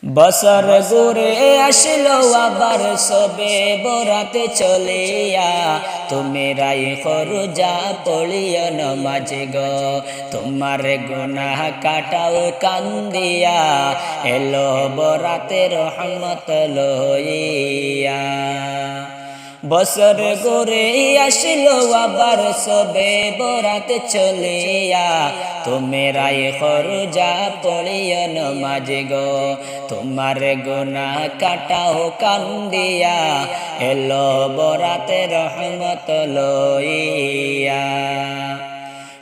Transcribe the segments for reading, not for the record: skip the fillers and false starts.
বছর ঘুরে আসলো আবার সবে বরাতে চলিয়া, তুমি রাই খরুজা পড়িও নমাজে গো, তোমার গুনাহ কাটাও কান্দিয়া, এলো বরাতে রহমত লইয়া। বছর ঘুরে আসলো আবার সবে বরাত চলিয়া, তুমি রাই খরুজা পড়িও নমাজে গো, তোমার গুনাহ কাটাও কান্দিয়া, এলো বরাতে রহমত লইয়া।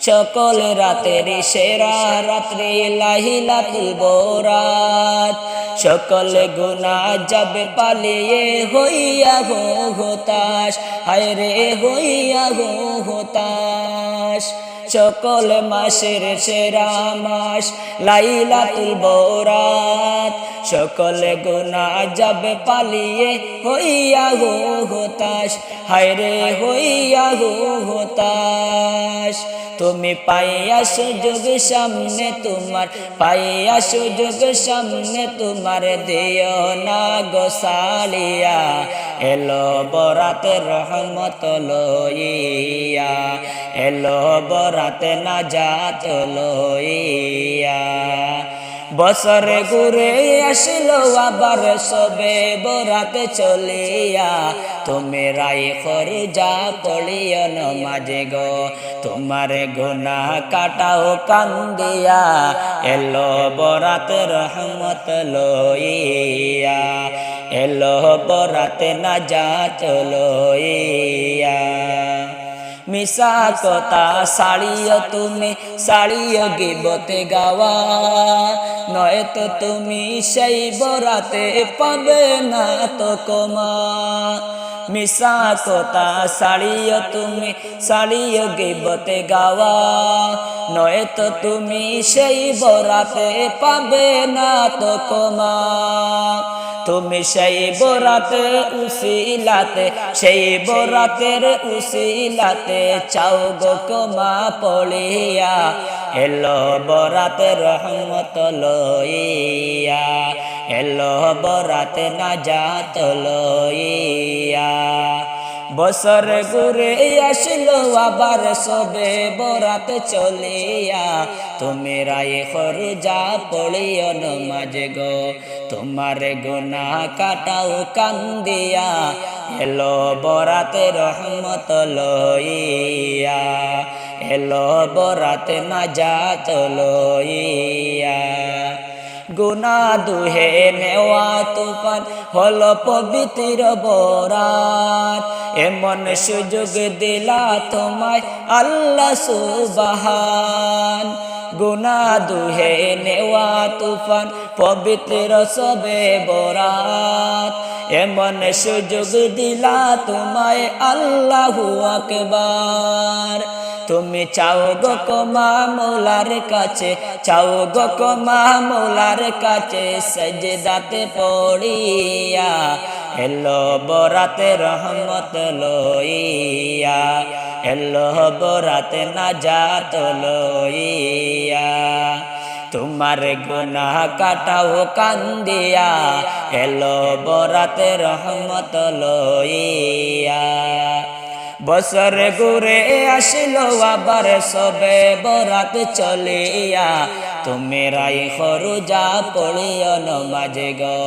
সকল রাতের সেরা রাত্রি লাইলাতুল বরাত, সকল গুনাহ যাবে পালিয়ে হইয়া গো হতাশ, হায় রে হইয়া গো হতাশ। সকল মাসের সেরা মাস লাইলাতুল বরাত, সকল গুনাহ যাবে পালিয়ে হইয়া গো হতাশ, হায় রে হইয়া গো হতাশ। তুমি পাইয়া সুযোগ সামনে তোমার, পাইয়া সুযোগ সামনে তোমার, দিও না গো সালিয়া, এলো বরাতে রহমত লইয়া, এলো বরাতে নাজাত লইয়া। বছর ঘুরে আসলো আবার সবে বরাতে চলিয়া, তুমি রাই খরুজা পড়িও নমাজে গো, তোমার গুনাহ কাটাও কান্দিয়া, এলো বরাতে রহমত লইয়া, এলো বরাতে নাজাত লইয়া। মিশা কথা সাড়িও তুমি, সাড়িও গিবতে গাওয়া, নয়তো তুমি সেই বরাতে পাবে না তো কমা। মিশা কথা সাড়িও তুমি, সাড়িও গিবতে গাওয়া, নয়তো তুমি সেই বরাতে পাবে না তো কমা। তুমি সেই বরাতে উসিলাতে, সেই বরাতের উসিলাতে চাও গো ক্ষমা পড়িয়া, এলো বরাতে রহমত লইয়া, এলো বরাতে নাজাত লইয়া। বছর ঘুরে আসলো আবার সবে বরাত চলিয়া, তুমি রাই খরুজা পড়িও নমাজে গো, তোমার গুনাহ কাটাও কান্দিয়া, এলো বরাতে রহমত লইয়া, এলো বরাতে নাজাত লইয়া। গুনাহ দুহে নেওয়া তুফান হলো পবিত্র বরাত, এমন সুযোগ দিলা তোমায় আল্লাহ সুবহান। গুনাহ দুহে নেওয়া তুফান পবিত্র সবে বরাত, এমন সুযোগ দিলা তোমায় আল্লাহু আকবার। তুমি চাও গো ক্ষমা মওলার কাছে, চাও গো ক্ষমা মওলার কাছে, সেজদাতে পড়িয়া, এলো বরাতে রহমত লইয়া, এলো বরাতে নাজাত লইয়া। তোমার গুনাহ কাটাও কান্দিয়া, এলো বরাতে রহমত লইয়া। বছর ঘুরে আসলো আবার সবে বরাত চলিয়া, তুমি রাই খরুজা পড়িও নমাজে গো,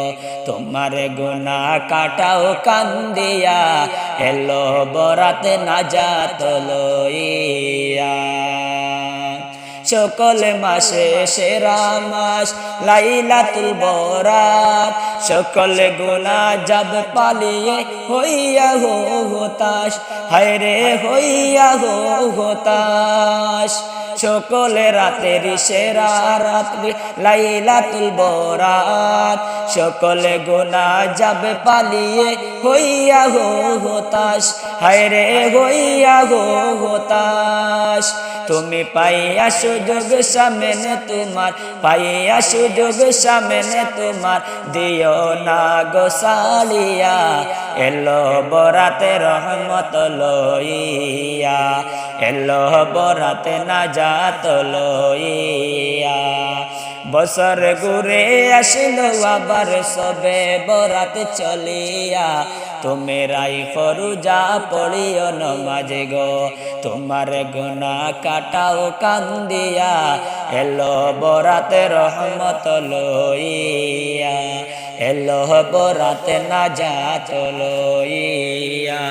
তোমার গুনাহ কাটাও কান্দিয়া, এলো বরাতে নাজাত লইয়া। সকল মাসে সেরা মাস লাইলাতুল বরাত, সকল গুনাহ যাব পালিয়ে হইয়া গো হতাশ, হায় রে হইয়া গো হতাশ। সকল রাতের সেরা রাত্রি লাইলাতুল বরাত, সকল গুনাহ যাব পালিয়ে হইয়া গো হতাশ, হায় রে হইয়া গো হতাশ। তুমি পাইয়া সুযোগ সামনে তোমার, পাইয়া সুযোগ সামনে তোমার, দিও না গো সালিয়া, এলো বরাতে রহমত লইয়া, এলো বরাতে নাজাত লইয়া। বছর ঘুরে আসলো আবার সবে বরাত চলিয়া, তোমরাই ফরুজা পড়িও নমাজে গো, তোমার গুনাহ কাটাও কান্দিয়া, এলো বরাত রহমত লইয়া, এলো বরাত নাজাত লইয়া।